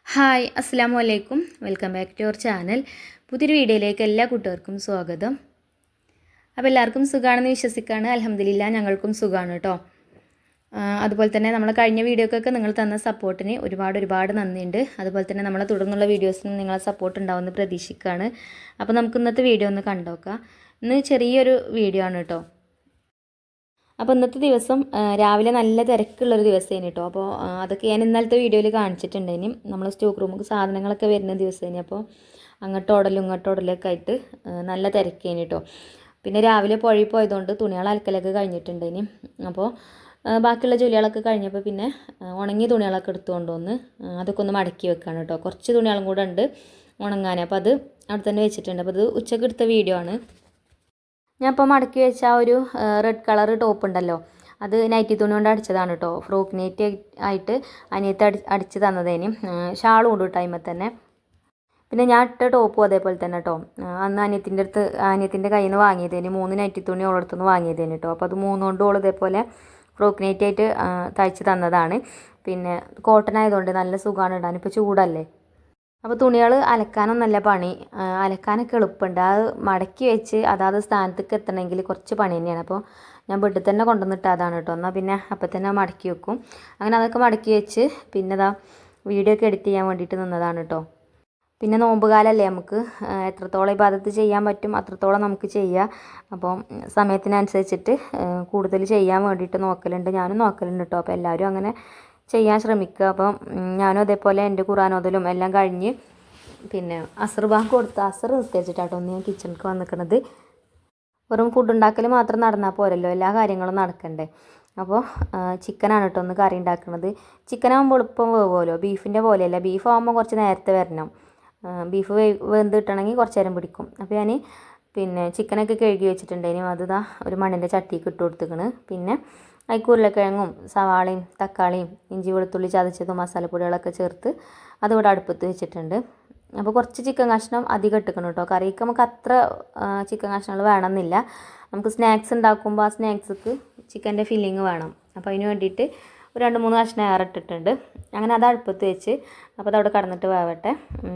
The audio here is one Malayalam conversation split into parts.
ഹായ് അസ്സലാമു അലൈക്കും welcome back to your channel. പുതിയൊരു വീഡിയോയിലേക്ക് എല്ലാ കൂട്ടുകാർക്കും സ്വാഗതം. അപ്പോൾ എല്ലാവർക്കും സുഖമാണെന്ന് വിശ്വസിക്കുകയാണ്. അൽഹംദുലില്ലാ ഞങ്ങൾക്കും സുഖമാണ് കേട്ടോ. അതുപോലെ തന്നെ നമ്മൾ കഴിഞ്ഞ വീഡിയോക്കൊക്കെ നിങ്ങൾ തന്ന സപ്പോർട്ടിന് ഒരുപാട് നന്ദിയുണ്ട്. അതുപോലെ തന്നെ നമ്മളെ തുടർന്നുള്ള വീഡിയോസിന് നിങ്ങളെ സപ്പോർട്ട് ഉണ്ടാവുമെന്ന് പ്രതീക്ഷിക്കുകയാണ്. അപ്പോൾ നമുക്ക് ഇന്നത്തെ വീഡിയോ ഒന്ന് കണ്ടുനോക്കാം. ഇന്ന് ചെറിയൊരു വീഡിയോ ആണ് കേട്ടോ. അപ്പോൾ ഇന്നത്തെ ദിവസം രാവിലെ നല്ല തിരക്കുള്ളൊരു ദിവസമായിരുന്നു കേട്ടോ. അപ്പോൾ അതൊക്കെ ഞാൻ ഇന്നലത്തെ വീഡിയോയിൽ കാണിച്ചിട്ടുണ്ടായിനി. നമ്മൾ സ്റ്റോക്ക് റൂമിൽ സാധനങ്ങളൊക്കെ വരുന്ന ദിവസമായിരുന്നു. അപ്പോൾ അങ്ങോട്ടോടലും ഇങ്ങോട്ടോടലൊക്കെ ആയിട്ട് നല്ല തിരക്കേനി കേട്ടോ. പിന്നെ രാവിലെ പുഴയിൽ പോയതുകൊണ്ട് തുണികൾ അലക്കലൊക്കെ കഴിഞ്ഞിട്ടുണ്ടായിനി. അപ്പോൾ ബാക്കിയുള്ള ജോലികളൊക്കെ കഴിഞ്ഞപ്പോൾ പിന്നെ ഉണങ്ങിയ തുണികളൊക്കെ എടുത്തുകൊണ്ട് വന്ന് അതൊക്കെ ഒന്ന് മടക്കി വെക്കാണ് കേട്ടോ. കുറച്ച് തുണികളും കൂടെ ഉണ്ട് ഉണങ്ങാൻ. അപ്പോൾ അത് അവിടെ തന്നെ വെച്ചിട്ടുണ്ട്. അപ്പോൾ ഇത് ഉച്ചയ്ക്ക് എടുത്ത വീഡിയോ ആണ്. ഞാൻ ഇപ്പോൾ മടക്കി വെച്ച ആ ഒരു റെഡ് കളർ ടോപ്പ് ഉണ്ടല്ലോ, അത് നൈറ്റി തുണി കൊണ്ട് അടിച്ചതാണ് കേട്ടോ. ഫ്രോക്ക് നൈറ്റി ആയിട്ട് അനിയത്ത് അടിച്ച് തന്നതേനും ഷാളും ഉണ്ട് ടൈമിൽ തന്നെ. പിന്നെ ഞാൻ ഇട്ട ടോപ്പും അതേപോലെ തന്നെ കേട്ടോ. അന്ന് അനിയത്തിൻ്റെ കയ്യിൽ നിന്ന് വാങ്ങിയതേന് 3 നൈറ്റി തുണി ഓളടുത്തുനിന്ന് വാങ്ങിയതേന് കേട്ടോ. അപ്പോൾ അത് 3 കൊണ്ട് ഓൾ ഇതേപോലെ ഫ്രോക്ക് നൈറ്റി ആയിട്ട് തയ്ച്ച് തന്നതാണ്. പിന്നെ കോട്ടൺ ആയതുകൊണ്ട് നല്ല സുഖമാണ് ഇടാൻ. ഇപ്പോൾ ചൂടല്ലേ. അപ്പോൾ തുണികൾ അലക്കാനൊന്നല്ല പണി, അലക്കാനൊക്കെ എളുപ്പമുണ്ട്. അത് മടക്കി വെച്ച് അതാത് സ്ഥാനത്തേക്ക് എത്തണമെങ്കിൽ കുറച്ച് പണി തന്നെയാണ്. അപ്പോൾ ഞാൻ വീട്ടിൽ തന്നെ കൊണ്ടുവന്നിട്ട് അതാണ് കേട്ടോ. എന്നാൽ പിന്നെ അപ്പം തന്നെ മടക്കി വെക്കും. അങ്ങനെ അതൊക്കെ മടക്കി വെച്ച് പിന്നെ വീഡിയോ ഒക്കെ എഡിറ്റ് ചെയ്യാൻ വേണ്ടിയിട്ട് നിന്നതാണ് കേട്ടോ. പിന്നെ നോമ്പുകാലല്ലേ, നമുക്ക് എത്രത്തോളം ഇബാദത്ത് ചെയ്യാൻ പറ്റും അത്രത്തോളം നമുക്ക് ചെയ്യാം. അപ്പം സമയത്തിനനുസരിച്ചിട്ട് കൂടുതൽ ചെയ്യാൻ വേണ്ടിയിട്ട് നോക്കലുണ്ട്, ഞാനും നോക്കലുണ്ട് കേട്ടോ. അപ്പോൾ എല്ലാവരും അങ്ങനെ ചെയ്യാൻ ശ്രമിക്കുക. അപ്പം ഞാനും അതേപോലെ എൻ്റെ ഖുർആനോദലും എല്ലാം കഴിഞ്ഞ് പിന്നെ അസർ ബാങ്ക് കൊടുത്ത് അസർ നിസ്കരിച്ചിട്ടാട്ടോ ഒന്ന് ഞാൻ കിച്ചണിക്ക് വന്നിരിക്കുന്നത്. വെറും ഫുഡ് ഉണ്ടാക്കൽ മാത്രം നടന്നാൽ പോരല്ലോ, എല്ലാ കാര്യങ്ങളും നടക്കണ്ടേ. അപ്പോൾ ചിക്കനാണ് കേട്ടോ ഒന്ന് കറി ഉണ്ടാക്കുന്നത്. ചിക്കനാകുമ്പോൾ എളുപ്പം വേവുമല്ലോ, ബീഫിൻ്റെ പോലെയല്ല. ബീഫ് ആകുമ്പോൾ കുറച്ച് നേരത്തെ വരണം, ബീഫ് വെന്ത് കിട്ടണമെങ്കിൽ കുറച്ച് നേരം പിടിക്കും. അപ്പോൾ ഞാൻ പിന്നെ ചിക്കനൊക്കെ കഴുകി വെച്ചിട്ടുണ്ടായിരുന്നു. അത് ഒരു മണ്ണിൻ്റെ ചട്ടിക്ക് ഇട്ട് കൊടുത്തിക്കണ്. പിന്നെ അതിൽ ഉരുളക്കിഴങ്ങും സവാളയും തക്കാളിയും ഇഞ്ചി വെളുത്തുള്ളി ചതച്ചതും മസാലപ്പൊടികളൊക്കെ ചേർത്ത് അതിവിടെ അടുപ്പത്ത് വെച്ചിട്ടുണ്ട്. അപ്പോൾ കുറച്ച് ചിക്കൻ കഷ്ണം അധികം ഇട്ടിക്കണം കേട്ടോ. കറിക്ക് നമുക്ക് അത്ര ചിക്കൻ കഷ്ണങ്ങൾ വേണമെന്നില്ല. നമുക്ക് സ്നാക്സ് ഉണ്ടാക്കുമ്പോൾ ആ സ്നാക്സ്ക്ക് ചിക്കൻ്റെ ഫില്ലിങ് വേണം. അപ്പോൾ അതിന് വേണ്ടിയിട്ട് ഒരു 2-3 കഷ്ണം ഏറെ ഇട്ടിട്ടുണ്ട്. അങ്ങനെ അത് അടുപ്പത്ത് വെച്ച് അപ്പോൾ അതവിടെ കടന്നിട്ട് വേവട്ടെ.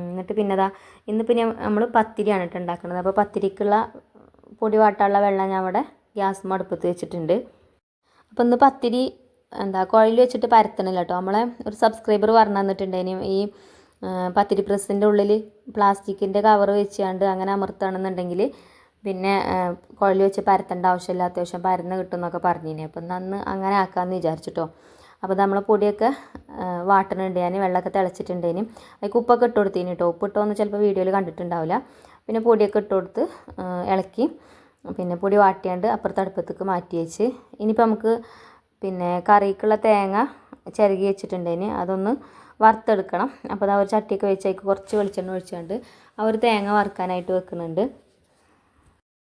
എന്നിട്ട് പിന്നെ ഇന്നിപ്പോൾ നമ്മൾ പത്തിരിയാണ് കേട്ടോ ഉണ്ടാക്കുന്നത്. അപ്പോൾ പത്തിരിക്കുള്ള പൊടി വാട്ടാനുള്ള വെള്ളം ഞാൻ അവിടെ ഗ്യാസും അടുപ്പത്ത് വെച്ചിട്ടുണ്ട്. അപ്പോൾ ഇന്ന് പത്തിരി കുഴയിൽ വെച്ചിട്ട് പരത്തണില്ല കേട്ടോ. നമ്മളെ ഒരു സബ്സ്ക്രൈബർ പറഞ്ഞു തന്നിട്ടുണ്ടായിരുന്നു ഈ പത്തിരി പ്രസ്സിൻ്റെ ഉള്ളിൽ പ്ലാസ്റ്റിക്കിൻ്റെ കവർ വെച്ചുകൊണ്ട് അങ്ങനെ അമർത്തണമെന്നുണ്ടെങ്കിൽ പിന്നെ കുഴയിൽ വെച്ച് പരത്തേണ്ട ആവശ്യമില്ല, അത്യാവശ്യം പരന്ന് കിട്ടും എന്നൊക്കെ പറഞ്ഞിനി. അപ്പം അന്ന് അങ്ങനെ ആക്കാമെന്ന് വിചാരിച്ചിട്ടോ. അപ്പോൾ നമ്മളെ പൊടിയൊക്കെ വാട്ടണുണ്ട്, ഞാൻ വെള്ളമൊക്കെ തിളച്ചിട്ടുണ്ടേനും. അതിൽ ഉപ്പൊക്കെ ഇട്ട് കൊടുത്തിന് കേട്ടോ. ഉപ്പിട്ടോന്ന് ചിലപ്പോൾ വീഡിയോയിൽ കണ്ടിട്ടുണ്ടാവില്ല. പിന്നെ പൊടിയൊക്കെ ഇട്ട് കൊടുത്ത് ഇളക്കി പിന്നെ പൊടി വാട്ടിയാണ്ട് അപ്പുറത്തെ അടുപ്പത്തേക്ക് മാറ്റി വെച്ച് ഇനിയിപ്പോൾ നമുക്ക് പിന്നെ കറിക്കുള്ള തേങ്ങ ചിരകി വെച്ചിട്ടുണ്ടേന് അതൊന്ന് വറുത്തെടുക്കണം. അപ്പോൾ അത് ഒരു ചട്ടിയൊക്കെ വെച്ചേക്ക് കുറച്ച് വെളിച്ചെണ്ണ ഒഴിച്ചുകൊണ്ട് ആ ഒരു തേങ്ങ വറുക്കാനായിട്ട് വെക്കുന്നുണ്ട്.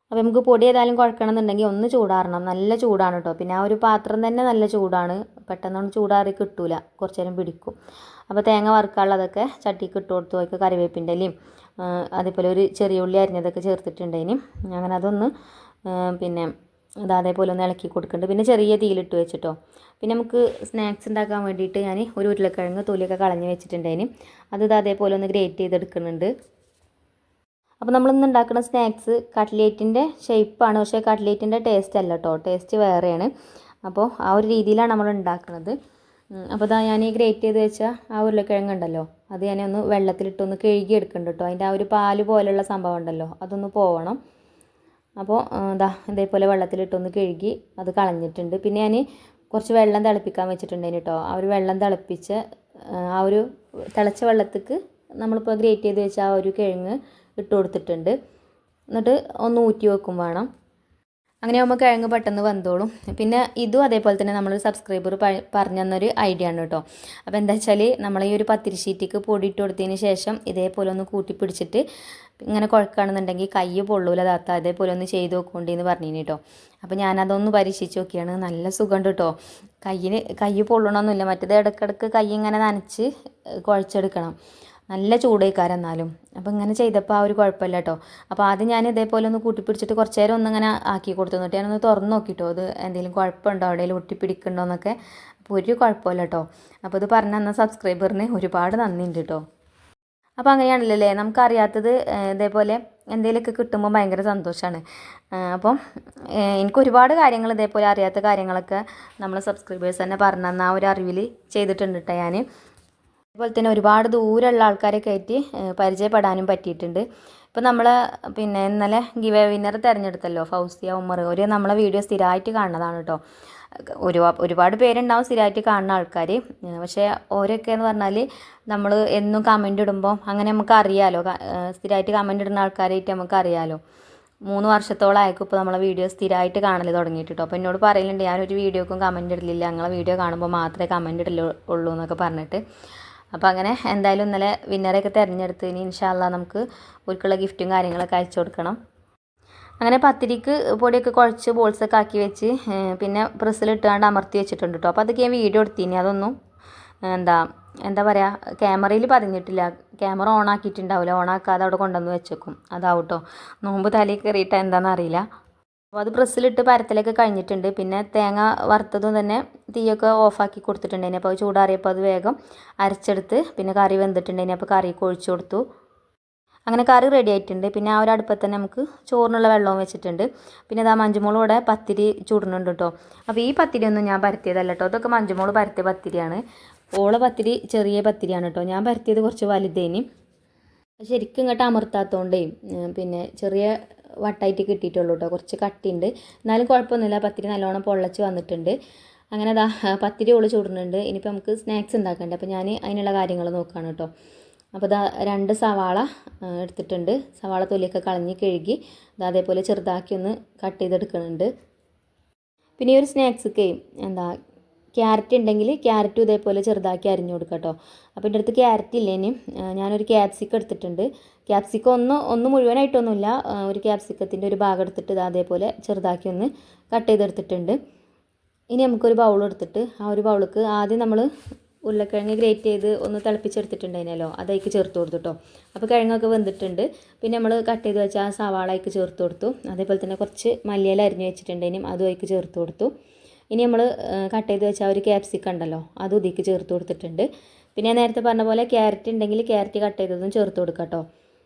അപ്പോൾ നമുക്ക് പൊടി ഏതായാലും കുഴക്കണം എന്നുണ്ടെങ്കിൽ ഒന്ന് ചൂടാറണം, നല്ല ചൂടാണ് കേട്ടോ. പിന്നെ ആ ഒരു പാത്രം തന്നെ നല്ല ചൂടാണ്, പെട്ടെന്നൊന്നും ചൂടാറി കിട്ടൂല, കുറച്ച് നേരം പിടിക്കും. അപ്പോൾ തേങ്ങ വറുക്കാനുള്ളതൊക്കെ ചട്ടിക്ക് ഇട്ട് കൊടുത്തു. അതിൽ കറിവേപ്പിൻ്റെ ഇലയും അതേപോലെ ഒരു ചെറിയ ഉള്ളി അരിഞ്ഞതൊക്കെ ചേർത്തിട്ടുണ്ടേനും. അങ്ങനെ അതൊന്ന് പിന്നെ അതേപോലെ ഒന്ന് ഇളക്കി കൊടുക്കുന്നുണ്ട്. പിന്നെ ചെറിയ തീയിലിട്ട് വെച്ചിട്ടോ. പിന്നെ നമുക്ക് സ്നാക്സ് ഉണ്ടാക്കാൻ വേണ്ടിയിട്ട് ഞാൻ ഒരു ഉരുളക്കിഴങ്ങ് തൊലിയൊക്കെ കളഞ്ഞ് വെച്ചിട്ടുണ്ടേനും. അത് അതേപോലെ ഒന്ന് ഗ്രേറ്റ് ചെയ്തെടുക്കുന്നുണ്ട്. അപ്പോൾ നമ്മളിന്ന് ഉണ്ടാക്കുന്ന സ്നാക്സ് കട്ട്ലേറ്റിൻ്റെ ഷേപ്പാണ്, പക്ഷേ കട്ട്ലേറ്റിൻ്റെ ടേസ്റ്റ് അല്ല കേട്ടോ, ടേസ്റ്റ് വേറെയാണ്. അപ്പോൾ ആ ഒരു രീതിയിലാണ് നമ്മൾ ഉണ്ടാക്കുന്നത്. അപ്പോൾ ഞാൻ ഈ ഗ്രേറ്റ് ചെയ്ത് വെച്ച ആ ഉരുളക്കിഴങ്ങ് ഉണ്ടല്ലോ, അത് ഞാനൊന്ന് വെള്ളത്തിലിട്ടൊന്ന് കഴുകി എടുക്കുന്നുണ്ട് കേട്ടോ. അതിൻ്റെ ആ ഒരു പാല് പോലെയുള്ള സംഭവം ഉണ്ടല്ലോ അതൊന്ന് പോവണം. അപ്പോൾ ഇതേപോലെ വെള്ളത്തിലിട്ടൊന്ന് കഴുകി അത് കളഞ്ഞിട്ടുണ്ട്. പിന്നെ ഞാൻ കുറച്ച് വെള്ളം തിളപ്പിക്കാൻ വെച്ചിട്ടുണ്ടായിരുന്നു കേട്ടോ. ആ ഒരു വെള്ളം തിളപ്പിച്ച് ആ ഒരു തിളച്ച വെള്ളത്തേക്ക് നമ്മളിപ്പോൾ ഗ്രേറ്റ് ചെയ്ത് വെച്ച ആ ഒരു കിഴങ്ങ് ഇട്ട് കൊടുത്തിട്ടുണ്ട്. എന്നിട്ട് ഒന്ന് ഊറ്റി വെക്കും വേണം. അങ്ങനെ ആകുമ്പോൾ കിഴങ്ങ് പെട്ടെന്ന് വെന്തോളും. പിന്നെ ഇതും അതേപോലെ തന്നെ നമ്മളൊരു സബ്സ്ക്രൈബർ പറഞ്ഞു തന്നൊരു ഐഡിയ ആണ് കേട്ടോ. അപ്പോൾ എന്താ വെച്ചാൽ നമ്മൾ ഈ ഒരു പത്തിരി ഷീറ്റിക്ക് പൊടി ഇട്ട് കൊടുത്തതിന് ശേഷം ഇതേപോലെ ഒന്ന് കൂട്ടി പിടിച്ചിട്ട് ഇങ്ങനെ കുഴക്കുകയാണെന്നുണ്ടെങ്കിൽ കൈ പൊള്ളൂല താത്ത, അതേപോലെ ഒന്ന് ചെയ്ത് നോക്കൊണ്ടെന്ന് പറഞ്ഞിന് കേട്ടോ. അപ്പോൾ ഞാനതൊന്ന് പരീക്ഷിച്ച് നോക്കിയാണ്, നല്ല സുഖമുണ്ട് കേട്ടോ. കൈ പൊള്ളണമെന്നില്ല, മറ്റേത് ഇടയ്ക്കിടയ്ക്ക് കൈ ഇങ്ങനെ നനച്ച് കുഴച്ചെടുക്കണം, നല്ല ചൂടേക്കാരം എന്നാലും. അപ്പോൾ ഇങ്ങനെ ചെയ്തപ്പോൾ ആ ഒരു കുഴപ്പമില്ല കേട്ടോ. അപ്പോൾ ആദ്യം ഞാൻ ഇതേപോലെ ഒന്ന് കൂട്ടിപ്പിടിച്ചിട്ട് കുറച്ച് നേരം ഒന്നിങ്ങനെ ആക്കി കൊടുത്തു. എന്നിട്ട് ഞാനൊന്ന് തുറന്ന് നോക്കിട്ടോ, അത് എന്തെങ്കിലും കുഴപ്പമുണ്ടോ, എവിടെയെങ്കിലും ഒട്ടിപ്പിടിക്കണ്ടോ എന്നൊക്കെ. ഒരു കുഴപ്പമില്ല കേട്ടോ. അപ്പോൾ ഇത് പറഞ്ഞു തന്ന സബ്സ്ക്രൈബറിന് ഒരുപാട് നന്ദിയുണ്ട് കേട്ടോ. അപ്പോൾ അങ്ങനെയാണല്ലോ നമുക്കറിയാത്തത് ഇതേപോലെ എന്തെങ്കിലുമൊക്കെ കിട്ടുമ്പോൾ ഭയങ്കര സന്തോഷമാണ്. അപ്പം എനിക്ക് ഒരുപാട് കാര്യങ്ങൾ ഇതേപോലെ അറിയാത്ത കാര്യങ്ങളൊക്കെ നമ്മളെ സബ്സ്ക്രൈബേഴ്സ് തന്നെ പറഞ്ഞു തന്ന ആ ഒരു അറിവിൽ ചെയ്തിട്ടുണ്ട് കേട്ടോ ഞാൻ. അതുപോലെ തന്നെ ഒരുപാട് ദൂരമുള്ള ആൾക്കാരൊക്കെ ആയിട്ട് പരിചയപ്പെടാനും പറ്റിയിട്ടുണ്ട്. ഇപ്പോൾ നമ്മൾ പിന്നെ ഇന്നലെ ഗിവ് വിന്നർ തിരഞ്ഞെടുത്തല്ലോ, ഫൗസിയ ഉമർ. ഒരു നമ്മളെ വീഡിയോ സ്ഥിരമായിട്ട് കാണുന്നതാണ് കേട്ടോ. ഒരുപാട് പേരുണ്ടാവും സ്ഥിരമായിട്ട് കാണുന്ന ആൾക്കാർ. പക്ഷേ ഓരോക്കെ എന്ന് പറഞ്ഞാൽ നമ്മൾ എന്നും കമൻ്റ് ഇടുമ്പോൾ അങ്ങനെ നമുക്ക് അറിയാമല്ലോ, സ്ഥിരമായിട്ട് കമൻ്റ് ഇടുന്ന ആൾക്കാരായിട്ട് നമുക്ക് അറിയാമല്ലോ. 3 വർഷത്തോളമായിരിക്കും ഇപ്പോൾ നമ്മളെ വീഡിയോ സ്ഥിരമായിട്ട് കാണൽ തുടങ്ങിയിട്ട് കേട്ടോ. അപ്പോൾ എന്നോട് പറയലുണ്ട് ഞാനൊരു വീഡിയോക്കും കമൻ്റ് ഇടലില്ല, ഞങ്ങളെ വീഡിയോ കാണുമ്പോൾ മാത്രമേ കമൻ്റ് ഇടലുള്ളൂ എന്നൊക്കെ പറഞ്ഞിട്ട്. അപ്പോൾ അങ്ങനെ എന്തായാലും ഇന്നലെ വിന്നറൊക്കെ തിരഞ്ഞെടുത്തതിന് ഇൻഷാ അല്ലാഹ് നമുക്ക് ഒരിക്കലുള്ള ഗിഫ്റ്റും കാര്യങ്ങളൊക്കെ അയച്ചു കൊടുക്കണം. അങ്ങനെ പത്തിരിക്ക് പൊടിയൊക്കെ കുഴച്ച് ബോൾസൊക്കെ ആക്കി വെച്ച് പിന്നെ പ്രസ്സിലിട്ടാണ്ട് അമർത്തി വെച്ചിട്ടുണ്ട് കേട്ടോ. അപ്പോൾ അതൊക്കെ ഞാൻ വീഡിയോ എടുത്തിനി. അതൊന്നും എന്താ പറയുക, ക്യാമറയിൽ പതിഞ്ഞിട്ടില്ല. ക്യാമറ ഓൺ ആക്കിയിട്ടുണ്ടാവില്ല, ഓൺ ആക്കാതെ അവിടെ കൊണ്ടുവന്ന് വെച്ചേക്കും. അതാവും കേട്ടോ. നോമ്പ് തലയിൽ കയറിയിട്ട് എന്താണെന്ന് അറിയില്ല. അപ്പോൾ അത് പ്രസ്സിലിട്ട് പരത്തലൊക്കെ കഴിഞ്ഞിട്ടുണ്ട്. പിന്നെ തേങ്ങ വറുത്തതും തന്നെ തീയൊക്കെ ഓഫാക്കി കൊടുത്തിട്ടുണ്ടായിന്. അപ്പോൾ അത് ചൂടാറിയപ്പോൾ അത് വേഗം അരച്ചെടുത്ത് പിന്നെ കറി വെന്തിട്ടുണ്ടായിന്. അപ്പോൾ കറിയൊക്കെ ഒഴിച്ചു കൊടുത്തു. അങ്ങനെ കറി റെഡി ആയിട്ടുണ്ട്. പിന്നെ ആ ഒരു അടുപ്പത്ത് തന്നെ നമുക്ക് ചോറിനുള്ള വെള്ളവും വെച്ചിട്ടുണ്ട്. പിന്നെ ഇതാ മഞ്ജുമോളും ഇവിടെ പത്തിരി ചൂടുന്നുണ്ട് കേട്ടോ. അപ്പോൾ ഈ പത്തിരി ഒന്നും ഞാൻ പരത്തിയതല്ല കേട്ടോ, അതൊക്കെ മഞ്ജുമോൾ പരത്തിയ പത്തിരിയാണ്. ഓളെ പത്തിരി ചെറിയ പത്തിരിയാണ് കേട്ടോ, ഞാൻ പരത്തിയത് കുറച്ച് വലുതേനി. ശരിക്കും ഇങ്ങോട്ട് അമർത്താത്തതുകൊണ്ടേ പിന്നെ ചെറിയ വട്ടായിട്ട് കിട്ടിയിട്ടുള്ളൂ കേട്ടോ, കുറച്ച് കട്ടിയുണ്ട്. എന്നാലും കുഴപ്പമൊന്നുമില്ല, പത്തിരി നല്ലോണം പൊള്ളച്ച് വന്നിട്ടുണ്ട്. അങ്ങനെ അതാ പത്തിരി ഓള് ചൂടുന്നുണ്ട്. ഇനിയിപ്പോൾ നമുക്ക് സ്നാക്സ് ഉണ്ടാക്കണ്ടേ, അപ്പോൾ ഞാൻ അതിനുള്ള കാര്യങ്ങൾ നോക്കുകയാണ് കേട്ടോ. അപ്പോൾ ഇതാ 2 സവാള എടുത്തിട്ടുണ്ട്. സവാള തൊലിയൊക്കെ കളഞ്ഞ് കഴുകി അതേപോലെ ചെറുതാക്കി ഒന്ന് കട്ട് ചെയ്തെടുക്കുന്നുണ്ട്. പിന്നെ ഈ ഒരു സ്നാക്സൊക്കെ ക്യാരറ്റ് ഉണ്ടെങ്കിൽ ക്യാരറ്റും ഇതേപോലെ ചെറുതാക്കി അരിഞ്ഞു കൊടുക്കുക കേട്ടോ. അപ്പോൾ എൻ്റെ അടുത്ത് ക്യാരറ്റ് ഇല്ലേനും ഞാനൊരു ക്യാപ്സിക്കം എടുത്തിട്ടുണ്ട്. ക്യാപ്സിക്കം ഒന്ന് മുഴുവനായിട്ടൊന്നുമില്ല, ഒരു ക്യാപ്സിക്കത്തിൻ്റെ ഒരു ഭാഗം എടുത്തിട്ട് അതേപോലെ ചെറുതാക്കി ഒന്ന് കട്ട് ചെയ്തെടുത്തിട്ടുണ്ട്. ഇനി നമുക്കൊരു ബൗൾ എടുത്തിട്ട് ആ ഒരു ബൗൾക്ക് ആദ്യം നമ്മൾ ഉരുളക്കിഴങ്ങ് ഗ്രേറ്റ് ചെയ്ത് ഒന്ന് തിളപ്പിച്ചെടുത്തിട്ടുണ്ടായിരുന്നല്ലോ, അതേക്ക് ചേർത്ത് കൊടുത്തു കേട്ടോ. അപ്പോൾ കിഴങ്ങൊക്കെ വെന്തിട്ടുണ്ട്. പിന്നെ നമ്മൾ കട്ട് ചെയ്ത് വെച്ച ആ സവാള അതിലേക്ക് ചേർത്ത് കൊടുത്തു. അതേപോലെ തന്നെ കുറച്ച് മല്ലിയില അരിഞ്ഞ് വെച്ചിട്ടുണ്ടെങ്കിലും അതും അതിലേക്ക് ചേർത്ത് കൊടുത്തു. ഇനി നമ്മൾ കട്ട് ചെയ്ത് വെച്ച ആ ഒരു ക്യാപ്സിക്കം ഉണ്ടല്ലോ, അതും ഇതിലേക്ക് ചേർത്ത് കൊടുത്തിട്ടുണ്ട്. പിന്നെ ഞാൻ നേരത്തെ പറഞ്ഞ പോലെ ക്യാരറ്റ് ഉണ്ടെങ്കിൽ ക്യാരറ്റ് കട്ട് ചെയ്തതും ചേർത്ത് കൊടുക്കാം കേട്ടോ.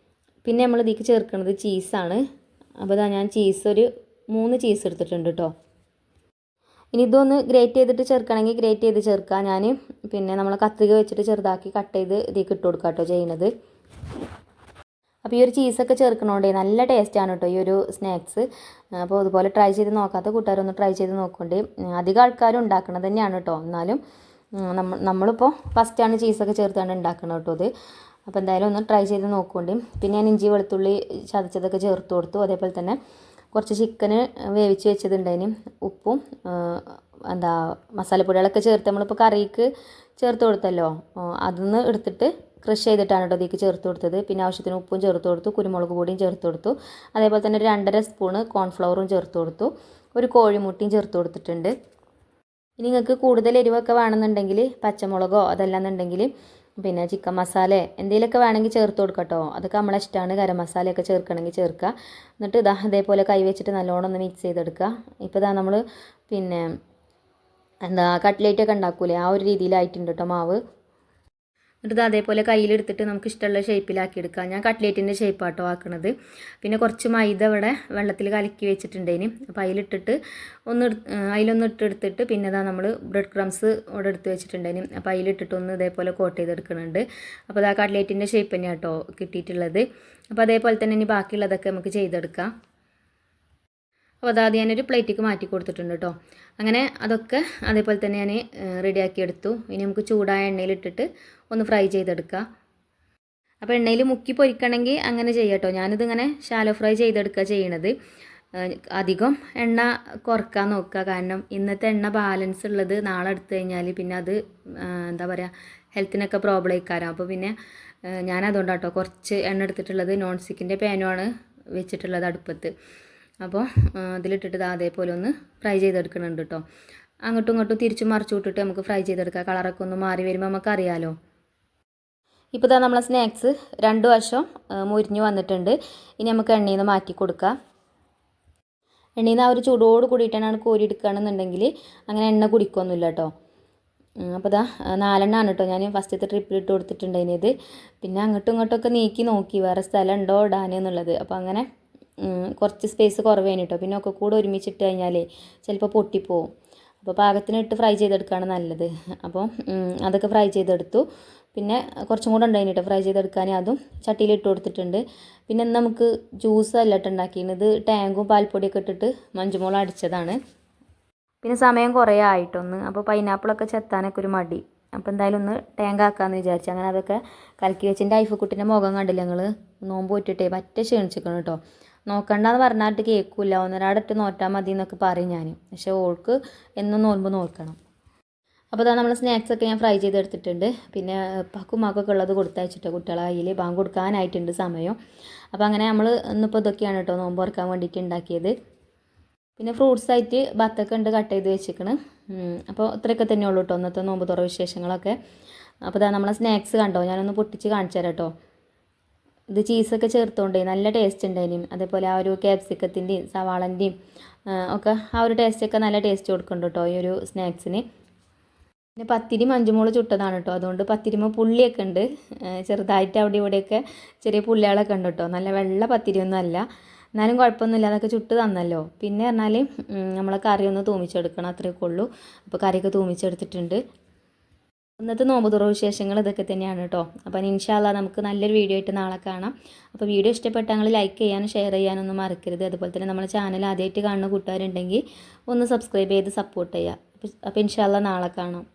പിന്നെ നമ്മൾ ഇതിലേക്ക് ചേർക്കുന്നത് ചീസാണ്. അപ്പോൾ ഞാൻ ചീസ് ഒരു 3 ചീസ് എടുത്തിട്ടുണ്ട് കേട്ടോ. ഇനി ഇതൊന്ന് ഗ്രേറ്റ് ചെയ്തിട്ട് ചേർക്കണമെങ്കിൽ ഗ്രേറ്റ് ചെയ്ത് ചേർക്കുക. ഞാൻ പിന്നെ നമ്മൾ കത്രിക വെച്ചിട്ട് ചെറുതാക്കി കട്ട് ചെയ്ത് ഇതിലേക്ക് ഇട്ട് കൊടുക്കുക കേട്ടോ ചെയ്യുന്നത്. അപ്പോൾ ഈ ഒരു ചീസൊക്കെ ചേർക്കണോണ്ടേ നല്ല ടേസ്റ്റാണ് കേട്ടോ ഈ ഒരു സ്നാക്സ്. അപ്പോൾ അതുപോലെ ട്രൈ ചെയ്ത് നോക്കാത്ത കൂട്ടുകാരൊന്ന് ട്രൈ ചെയ്ത് നോക്കണ്ടേ. അധികം ആൾക്കാരും ഉണ്ടാക്കണത് തന്നെയാണ് കേട്ടോ, എന്നാലും നമ്മളിപ്പോൾ ഫസ്റ്റാണ് ചീസൊക്കെ ചേർത്താണ് ഉണ്ടാക്കണം കേട്ടോ ഇത്. അപ്പോൾ എന്തായാലും ഒന്ന് ട്രൈ ചെയ്ത് നോക്കുന്നുണ്ട്. പിന്നെ ഞാൻ ഇഞ്ചി വെളുത്തുള്ളി ചതച്ചതൊക്കെ ചേർത്ത് കൊടുത്തു. അതേപോലെ തന്നെ കുറച്ച് ചിക്കന് വേവിച്ച് വെച്ചതുണ്ടായിന്, ഉപ്പും മസാലപ്പൊടികളൊക്കെ ചേർത്ത് നമ്മളിപ്പോൾ കറിക്ക് ചേർത്ത് കൊടുത്തല്ലോ, അതിന്ന് എടുത്തിട്ട് ക്രഷ് ചെയ്തിട്ടാണ് കേട്ടോ ഇതിലേക്ക് ചേർത്ത് കൊടുത്തത്. പിന്നെ ആവശ്യത്തിന് ഉപ്പും ചേർത്ത് കൊടുത്തു, കുരുമുളക് പൊടിയും ചേർത്ത് കൊടുത്തു. അതേപോലെ തന്നെ ഒരു 2.5 സ്പൂണ് കോൺഫ്ലവറും ചേർത്ത് കൊടുത്തു. ഒരു കോഴിമുട്ടയും ചേർത്ത് കൊടുത്തിട്ടുണ്ട്. ഇനി നിങ്ങൾക്ക് കൂടുതൽ എരിവൊക്കെ വേണമെന്നുണ്ടെങ്കിൽ പച്ചമുളകോ അതല്ലാന്നുണ്ടെങ്കിൽ പിന്നെ ചിക്കൻ മസാല എന്തെങ്കിലുമൊക്കെ വേണമെങ്കിൽ ചേർത്ത് കൊടുക്കാം കേട്ടോ. അതൊക്കെ നമ്മളെ ഇഷ്ടമാണ്. ഗരം മസാലയൊക്കെ ചേർക്കണമെങ്കിൽ ചേർക്കുക. എന്നിട്ട് അതേപോലെ കൈ വെച്ചിട്ട് നല്ലോണം ഒന്ന് മിക്സ് ചെയ്തെടുക്കുക. ഇപ്പോൾ നമ്മൾ പിന്നെ കട്ട്ലേറ്റൊക്കെ ഉണ്ടാക്കൂലേ, ആ ഒരു രീതിയിലായിട്ടുണ്ട് കേട്ടോ മാവ്. എന്നിട്ട് അതേപോലെ കയ്യിലെടുത്തിട്ട് നമുക്ക് ഇഷ്ടമുള്ള ഷേപ്പിലാക്കി എടുക്കാം. ഞാൻ കട്ട്ലേറ്റിൻ്റെ ഷേപ്പാട്ടോ ആക്കണത്. പിന്നെ കുറച്ച് മൈദ ഇവിടെ വെള്ളത്തിൽ കലക്കി വെച്ചിട്ടുണ്ടേന്, അപ്പോൾ അതിലിട്ടിട്ട് അതിലൊന്ന് ഇട്ടെടുത്തിട്ട് പിന്നെ നമ്മൾ ബ്രെഡ് ക്രംസ് ഇവിടെ എടുത്ത് വെച്ചിട്ടുണ്ടേന്, അപ്പോൾ അതിലിട്ടിട്ടൊന്ന് ഇതേപോലെ കോട്ട് ചെയ്തെടുക്കുന്നുണ്ട്. അപ്പോൾ അത് ആ കട്ട്ലേറ്റിൻ്റെ ഷേപ്പ് തന്നെയാണ് കേട്ടോ കിട്ടിയിട്ടുള്ളത്. അപ്പോൾ അതേപോലെ തന്നെ ഇനി ബാക്കിയുള്ളതൊക്കെ നമുക്ക് ചെയ്തെടുക്കാം. അപ്പോൾ അതാദ്യം ഞാനൊരു പ്ലേറ്റിക്ക് മാറ്റി കൊടുത്തിട്ടുണ്ട് കേട്ടോ. അങ്ങനെ അതൊക്കെ അതേപോലെ തന്നെ ഞാൻ റെഡിയാക്കി എടുത്തു. ഇനി നമുക്ക് ചൂടായ എണ്ണയിലിട്ടിട്ട് ഒന്ന് ഫ്രൈ ചെയ്തെടുക്കുക. അപ്പോൾ എണ്ണയിൽ മുക്കി പൊരിക്കണമെങ്കിൽ അങ്ങനെ ചെയ്യാം കേട്ടോ. ഞാനിതിങ്ങനെ ഷാലോ ഫ്രൈ ചെയ്തെടുക്കുക ചെയ്യണത്. അധികം എണ്ണ കുറക്കാൻ നോക്കുക, കാരണം ഇന്നത്തെ എണ്ണ ബാലൻസ് ഉള്ളത് നാളെ എടുത്തു കഴിഞ്ഞാൽ പിന്നെ അത് എന്താ പറയുക ഹെൽത്തിനൊക്കെ പ്രോബ്ലം ആയിക്കാരം. അപ്പോൾ പിന്നെ ഞാനതുകൊണ്ടാണ് കേട്ടോ കുറച്ച് എണ്ണ എടുത്തിട്ടുള്ളത്. നോൺ സ്റ്റിക്കിൻ്റെ പാനുമാണ് വെച്ചിട്ടുള്ളത് അടുപ്പത്ത്. അപ്പോൾ അതിലിട്ടിട്ട് അതേപോലെ ഒന്ന് ഫ്രൈ ചെയ്തെടുക്കുന്നുണ്ട് കേട്ടോ. അങ്ങോട്ടും ഇങ്ങോട്ടും തിരിച്ചും മറിച്ചു വിട്ടിട്ട് നമുക്ക് ഫ്രൈ ചെയ്തെടുക്കാം. കളറൊക്കെ ഒന്ന് മാറി വരുമ്പോൾ നമുക്കറിയാമല്ലോ. ഇപ്പോൾ നമ്മളെ സ്നാക്സ് 2 വശം മുരിഞ്ഞ് വന്നിട്ടുണ്ട്. ഇനി നമുക്ക് എണ്ണയിൽ നിന്ന് മാറ്റി കൊടുക്കാം. എണ്ണയിൽ നിന്ന് ആ ഒരു ചൂടോട് കൂടിയിട്ടാണ് കോരി എടുക്കുകയാണെന്നുണ്ടെങ്കിൽ അങ്ങനെ എണ്ണ കുടിക്കൊന്നുമില്ല കേട്ടോ. അപ്പോൾ ഇതാ 4 എണ്ണമാണ് കേട്ടോ ഞാൻ ഫസ്റ്റത്തെ ട്രിപ്പിൽ ഇട്ട് കൊടുത്തിട്ടുണ്ടായിരുന്നത്. പിന്നെ അങ്ങോട്ടും ഇങ്ങോട്ടൊക്കെ നീക്കി നോക്കി വേറെ സ്ഥലം ഉണ്ടോ ഇടാൻ എന്നുള്ളത്. അപ്പോൾ അങ്ങനെ കുറച്ച് സ്പേസ് കുറവേന് കേട്ടോ. പിന്നെ ഒക്കെ കൂടെ ഒരുമിച്ചിട്ട് കഴിഞ്ഞാൽ ചിലപ്പോൾ പൊട്ടിപ്പോവും. അപ്പോൾ പാകത്തിന് ഇട്ട് ഫ്രൈ ചെയ്തെടുക്കുകയാണ് നല്ലത്. അപ്പോൾ അതൊക്കെ ഫ്രൈ ചെയ്തെടുത്തു. പിന്നെ കുറച്ചും കൂടെ ഉണ്ടായിന് കേട്ടോ ഫ്രൈ ചെയ്തെടുക്കാൻ, അതും ചട്ടിയിൽ ഇട്ട് കൊടുത്തിട്ടുണ്ട്. പിന്നെ നമുക്ക് ജ്യൂസ് അല്ല ഇട്ട് ഉണ്ടാക്കിയിരുന്നത്, ടാങ്കും പാൽപ്പൊടിയൊക്കെ ഇട്ടിട്ട് മഞ്ജുമോൾ അടിച്ചതാണ്. പിന്നെ സമയം കുറേ ആയിട്ടൊന്ന്, അപ്പോൾ പൈനാപ്പിളൊക്കെ ചെത്താനൊക്കെ ഒരു മടി. അപ്പോൾ എന്തായാലും ഒന്ന് ടാങ്ക് ആക്കാമെന്ന് വിചാരിച്ചു. അങ്ങനെ അതൊക്കെ കലക്കി വെച്ചിൻ്റെ ഐഫക്കുട്ടിൻ്റെ മുഖം കണ്ടില്ല ഞങ്ങൾ, നോമ്പ് പോയിട്ടിട്ടേ പറ്റ ക്ഷീണിച്ചിരിക്കണം കേട്ടോ. നോക്കണ്ടെന്ന് പറഞ്ഞിട്ട് കേൾക്കില്ല, ഒന്നരാടിട്ട് നോറ്റാൽ മതി എന്നൊക്കെ പറയും ഞാൻ. പക്ഷേ ഓൾക്ക് എന്നും നോമ്പ് നോക്കണം. അപ്പോൾ അതാ നമ്മൾ സ്നാക്സൊക്കെ ഞാൻ ഫ്രൈ ചെയ്തെടുത്തിട്ടുണ്ട്. പിന്നെ പക്കുമാക്കൊക്കെ ഉള്ളത് കൊടുത്തയച്ചിട്ടോ കുട്ടികളെ കയ്യിൽ, ബാങ്ക് കൊടുക്കാനായിട്ടുണ്ട് സമയം. അപ്പോൾ അങ്ങനെ നമ്മൾ ഇന്നിപ്പോൾ ഇതൊക്കെയാണ് കേട്ടോ നോമ്പ് തുറക്കാൻ വേണ്ടിയിട്ട് ഉണ്ടാക്കിയത്. പിന്നെ ഫ്രൂട്ട്സ് ആയിട്ട് ബത്തൊക്കെ ഉണ്ട് കട്ട് ചെയ്ത് വെച്ചിരിക്കണ്. അപ്പോൾ ഇത്രയൊക്കെ തന്നെ ഉള്ളൂ കേട്ടോ ഇന്നത്തെ നോമ്പ് തുറ വിശേഷങ്ങളൊക്കെ. അപ്പോൾ ഇതാ നമ്മളെ സ്നാക്സ് കണ്ടോ, ഞാനൊന്ന് പൊട്ടിച്ച് കാണിച്ചു തരാം കേട്ടോ. ഇത് ചീസൊക്കെ ചേർത്തോണ്ടേ നല്ല ടേസ്റ്റ് ഉണ്ടായിനും. അതേപോലെ ആ ഒരു ക്യാപ്സിക്കത്തിൻ്റെയും സവാളൻ്റെയും ഒക്കെ ആ ഒരു ടേസ്റ്റൊക്കെ നല്ല ടേസ്റ്റ് കൊടുക്കുന്നുണ്ട് കേട്ടോ ഈ ഒരു സ്നാക്സിന്. പിന്നെ പത്തിരി മഞ്ജുമോള് ചുട്ടതാണ് കേട്ടോ, അതുകൊണ്ട് പത്തിരിമ പുള്ളിയൊക്കെ ഉണ്ട് ചെറുതായിട്ട് അവിടെ ഇവിടെയൊക്കെ ചെറിയ പുള്ളികളൊക്കെ ഉണ്ട് കേട്ടോ. നല്ല വെള്ള പത്തിരിയൊന്നും അല്ല, എന്നാലും കുഴപ്പമൊന്നുമില്ല, അതൊക്കെ ചുട്ട് തന്നല്ലോ. പിന്നെ പറഞ്ഞാൽ നമ്മളെ കറി ഒന്ന് തൂമിച്ചെടുക്കണം, അത്രയൊക്കെ ഉള്ളൂ. അപ്പോൾ കറിയൊക്കെ തൂമിച്ചെടുത്തിട്ടുണ്ട്. ഇന്നത്തെ നോമ്പ് തുറ വിശേഷങ്ങൾ ഇതൊക്കെ തന്നെയാണ് കേട്ടോ. അപ്പോൾ ഇൻഷാ അല്ലാഹ് നമുക്ക് നല്ലൊരു വീഡിയോ ആയിട്ട് നാളെ കാണാം. അപ്പോൾ വീഡിയോ ഇഷ്ടപ്പെട്ടാൽ ലൈക്ക് ചെയ്യാനും ഷെയർ ചെയ്യാനൊന്നും മറക്കരുത്. അതുപോലെ തന്നെ നമ്മുടെ ചാനൽ ആദ്യമായിട്ട് കാണുന്ന കൂട്ടുകാരുണ്ടെങ്കിൽ ഒന്ന് സബ്സ്ക്രൈബ് ചെയ്ത് സപ്പോർട്ട് ചെയ്യുക. അപ്പോൾ ഇൻഷാ അല്ലാഹ് നാളെ കാണാം.